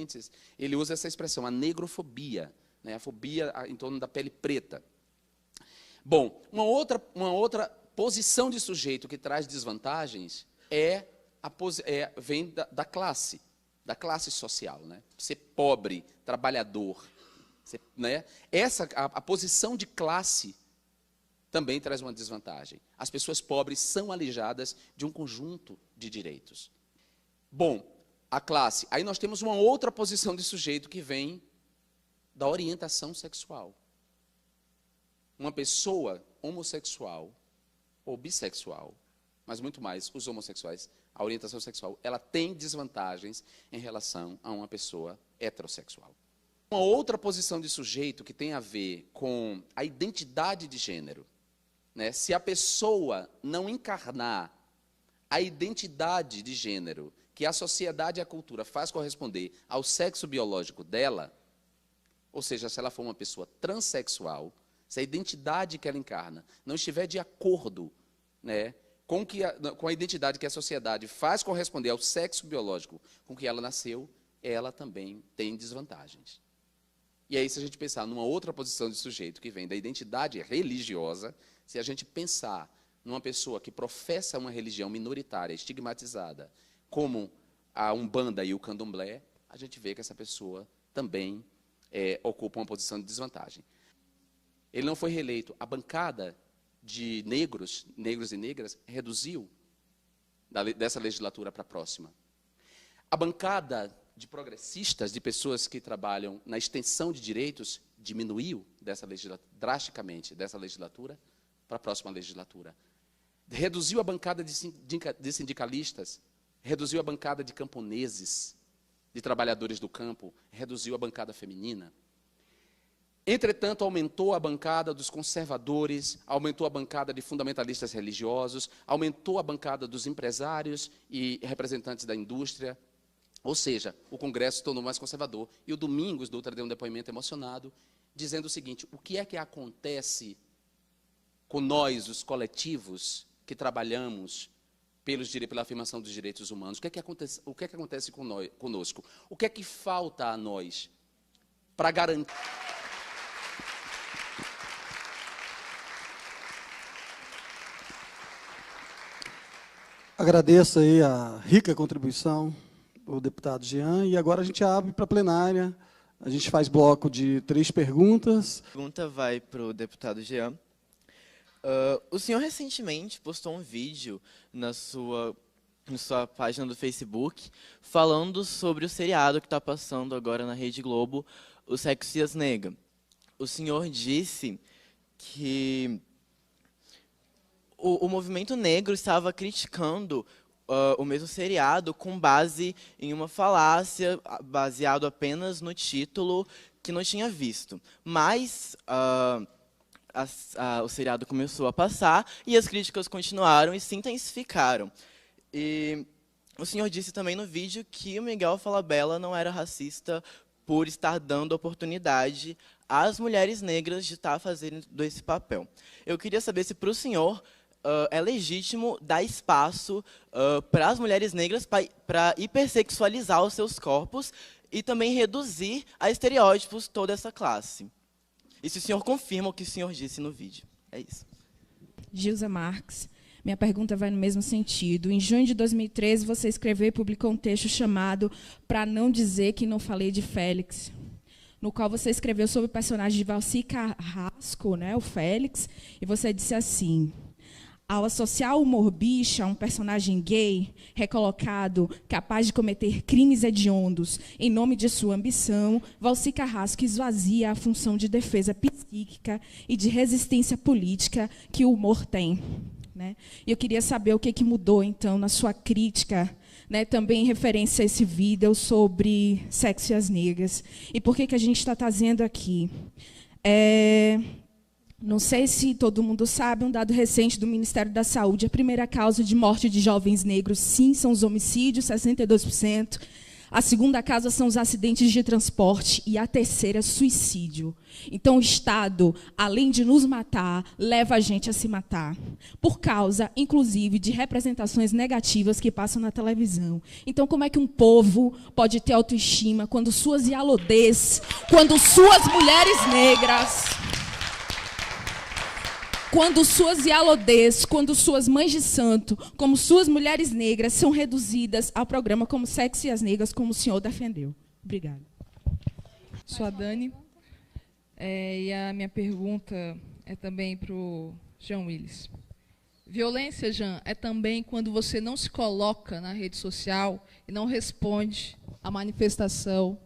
adolescentes, ele usa essa expressão, a negrofobia, né, a fobia em torno da pele preta. Bom, uma outra posição de sujeito que traz desvantagens vem da classe social, né? Ser pobre, trabalhador. Né? A posição de classe também traz uma desvantagem. As pessoas pobres são alijadas de um conjunto de direitos. Bom, a classe. Aí nós temos uma outra posição de sujeito que vem da orientação sexual. Uma pessoa homossexual ou bissexual, mas muito mais os homossexuais, a orientação sexual, ela tem desvantagens em relação a uma pessoa heterossexual. Uma outra posição de sujeito que tem a ver com a identidade de gênero, né? Se a pessoa não encarnar a identidade de gênero que a sociedade e a cultura faz corresponder ao sexo biológico dela, ou seja, se ela for uma pessoa transexual, se a identidade que ela encarna não estiver de acordo, né, com a identidade que a sociedade faz corresponder ao sexo biológico com que ela nasceu, ela também tem desvantagens. E aí, se a gente pensar numa outra posição de sujeito que vem da identidade religiosa, se a gente pensar numa pessoa que professa uma religião minoritária, estigmatizada, como a Umbanda e o Candomblé, a gente vê que essa pessoa também ocupa uma posição de desvantagem. Ele não foi reeleito. A bancada de negros e negras, reduziu dessa legislatura para a próxima. A bancada de progressistas, de pessoas que trabalham na extensão de direitos, diminuiu drasticamente dessa legislatura para a próxima legislatura. Reduziu a bancada de sindicalistas, reduziu a bancada de camponeses, de trabalhadores do campo, reduziu a bancada feminina. Entretanto, aumentou a bancada dos conservadores, aumentou a bancada de fundamentalistas religiosos, aumentou a bancada dos empresários e representantes da indústria. Ou seja, o Congresso se tornou mais conservador. E o Domingos Dutra deu um depoimento emocionado, dizendo o seguinte: o que é que acontece com nós, os coletivos, que trabalhamos pela afirmação dos direitos humanos? O que é que acontece conosco? O que é que falta a nós para garantir... Agradeço aí a rica contribuição do deputado Jean, e agora a gente abre para a plenária. A gente faz bloco de 3 perguntas. A pergunta vai para o deputado Jean. O senhor recentemente postou um vídeo na sua página do Facebook falando sobre o seriado que está passando agora na Rede Globo, O Sexo e as Negras. O senhor disse que o movimento negro estava criticando o mesmo seriado com base em uma falácia, baseado apenas no título que não tinha visto. Mas o seriado começou a passar e as críticas continuaram e se intensificaram. E o senhor disse também no vídeo que o Miguel Falabella não era racista por estar dando oportunidade às mulheres negras de estar fazendo esse papel. Eu queria saber se, para o senhor, é legítimo dar espaço para as mulheres negras para hipersexualizar os seus corpos e também reduzir a estereótipos toda essa classe. E se o senhor confirma o que o senhor disse no vídeo. É isso. Gilza Marques. Minha pergunta vai no mesmo sentido. Em junho de 2013, você escreveu e publicou um texto chamado Pra Não Dizer Que Não Falei de Félix, no qual você escreveu sobre o personagem de Valci Carrasco, né, o Félix, e você disse assim: ao associar o humor bicha a um personagem gay, recolocado, capaz de cometer crimes hediondos em nome de sua ambição, Valci Carrasco esvazia a função de defesa psíquica e de resistência política que o humor tem. Né? E eu queria saber o que mudou, então, na sua crítica, né, também em referência a esse vídeo sobre Sexo e as Negras. E por que a gente está trazendo aqui? Não sei se todo mundo sabe, um dado recente do Ministério da Saúde: a primeira causa de morte de jovens negros, sim, são os homicídios, 62%. A segunda causa são os acidentes de transporte. E a terceira, suicídio. Então, o Estado, além de nos matar, leva a gente a se matar. Por causa, inclusive, de representações negativas que passam na televisão. Então, como é que um povo pode ter autoestima quando suas ialodês, quando suas mulheres negras... Quando suas ialodês, quando suas mães de santo, como suas mulheres negras são reduzidas ao programa como Sexo e as Negras, como o senhor defendeu. Obrigada. Sou a Dani. E a minha pergunta é também para o Jean Willis. Violência, Jean, é também quando você não se coloca na rede social e não responde à manifestação,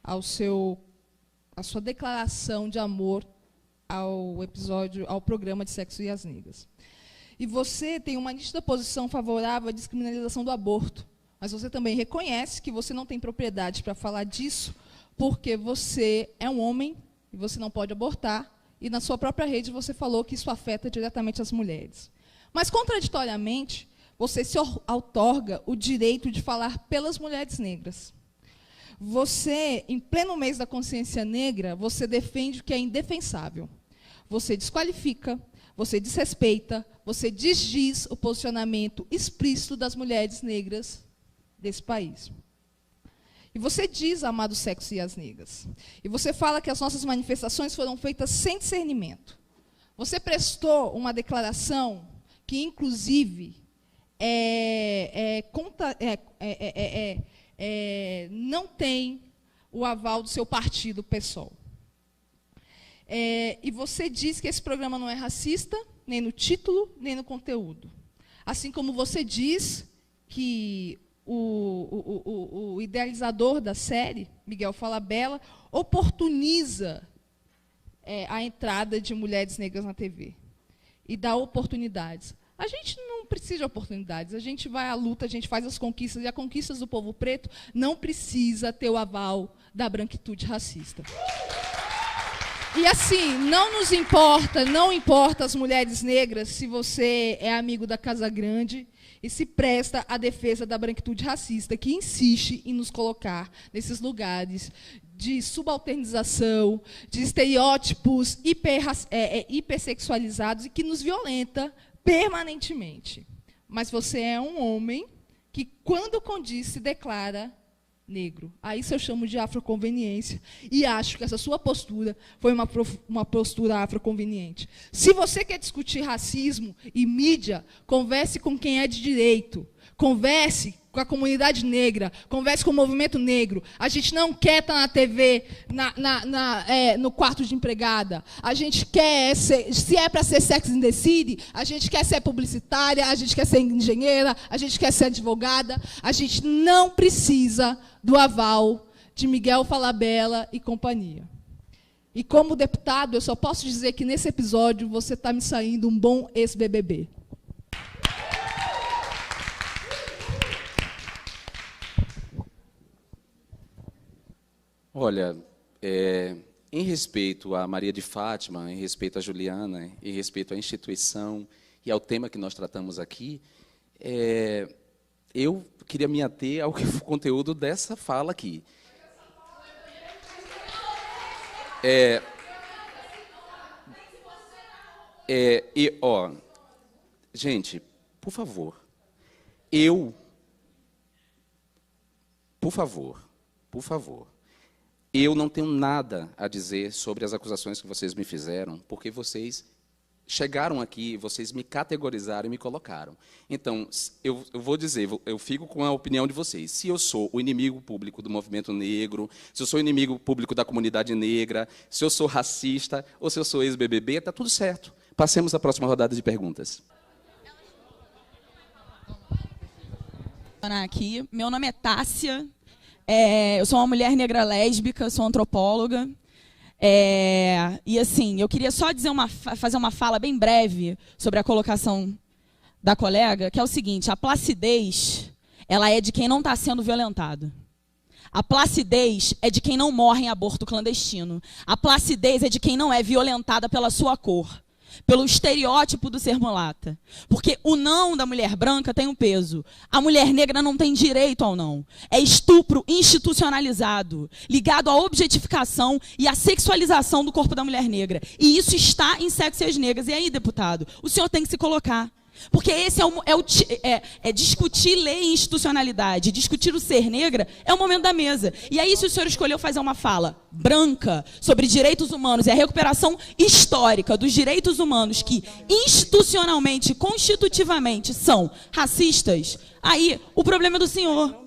à sua declaração de amor ao programa de Sexo e as Negras. E você tem uma nítida posição favorável à descriminalização do aborto, mas você também reconhece que você não tem propriedade para falar disso, porque você é um homem e você não pode abortar, e na sua própria rede você falou que isso afeta diretamente as mulheres. Mas, contraditoriamente, você se outorga o direito de falar pelas mulheres negras. Você, em pleno mês da consciência negra, você defende o que é indefensável. Você desqualifica, você desrespeita, você desdiz o posicionamento explícito das mulheres negras desse país. E você diz, amado Sexo e as Negras, e você fala que as nossas manifestações foram feitas sem discernimento. Você prestou uma declaração que, inclusive, não tem o aval do seu partido, PSOL. E você diz que esse programa não é racista, nem no título, nem no conteúdo. Assim como você diz que o idealizador da série, Miguel Falabella, oportuniza a entrada de mulheres negras na TV e dá oportunidades. A gente não precisa de oportunidades, a gente vai à luta, a gente faz as conquistas, e as conquistas do povo preto não precisa ter o aval da branquitude racista. E assim, não importa as mulheres negras se você é amigo da Casa Grande e se presta à defesa da branquitude racista, que insiste em nos colocar nesses lugares de subalternização, de estereótipos hipersexualizados e que nos violenta permanentemente. Mas você é um homem que, quando condiz, se declara negro. A isso eu chamo de afroconveniência. E acho que essa sua postura foi uma postura afroconveniente. Se você quer discutir racismo e mídia, converse com quem é de direito. Converse com a comunidade negra, converse com o movimento negro. A gente não quer estar na TV, no quarto de empregada. A gente quer ser, se é para ser Sex and the City, a gente quer ser publicitária, a gente quer ser engenheira, a gente quer ser advogada. A gente não precisa do aval de Miguel Falabella e companhia. E como deputado, eu só posso dizer que nesse episódio você está me saindo um bom ex-BBB. Olha, em respeito a Maria de Fátima, em respeito a Juliana, em respeito à instituição e ao tema que nós tratamos aqui, eu queria me ater ao conteúdo dessa fala aqui. Gente, por favor, eu não tenho nada a dizer sobre as acusações que vocês me fizeram, porque vocês chegaram aqui, vocês me categorizaram e me colocaram. Então, eu vou dizer, eu fico com a opinião de vocês. Se eu sou o inimigo público do movimento negro, se eu sou o inimigo público da comunidade negra, se eu sou racista ou se eu sou ex-BBB, está tudo certo. Passemos à próxima rodada de perguntas. Aqui. Meu nome é Tássia. Eu sou uma mulher negra lésbica, sou antropóloga. E assim, eu queria só fazer uma fala bem breve sobre a colocação da colega, que é o seguinte: a placidez, ela é de quem não está sendo violentado. A placidez é de quem não morre em aborto clandestino. A placidez é de quem não é violentada pela sua cor. pelo estereótipo do ser mulata. Porque o não da mulher branca tem um peso. A mulher negra não tem direito ao não. É estupro institucionalizado, ligado à objetificação e à sexualização do corpo da mulher negra. E isso está em Sexo e as Negras. E aí, deputado, o senhor tem que se colocar. Porque esse discutir lei e institucionalidade, discutir o ser negra, é o momento da mesa. E aí, se o senhor escolheu fazer uma fala branca sobre direitos humanos e a recuperação histórica dos direitos humanos que institucionalmente, constitutivamente são racistas, aí o problema é do senhor.